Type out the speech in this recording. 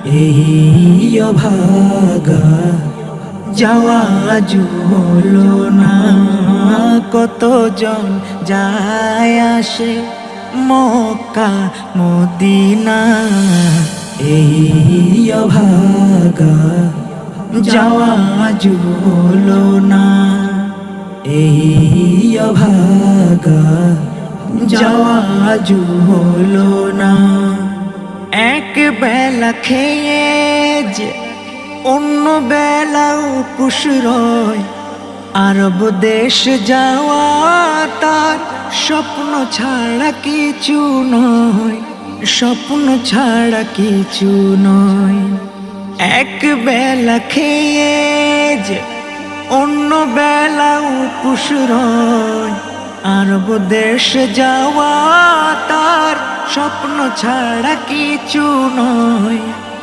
এই অভাগা যাওয়া আজ হলো না। কতজন যায় আসে মক্কা মদিনা, এই অভাগা যাওয়া আজ হলো না। এই অভাগা যাওয়া আজ হলো না। এক বেলা খেয়ে যে অন্য বেলা উপোস রয়, আরব দেশ যাওয়া তার স্বপ্ন ছাড়া কিছু নয়, স্বপ্ন ছাড়া কিছু নয়। এক বেলা খেয়ে যে অন্য বেলা উপোস রয়, আরব দেশ যাওয়া তার স্বপ্ন ছাড়া কিছু নয়।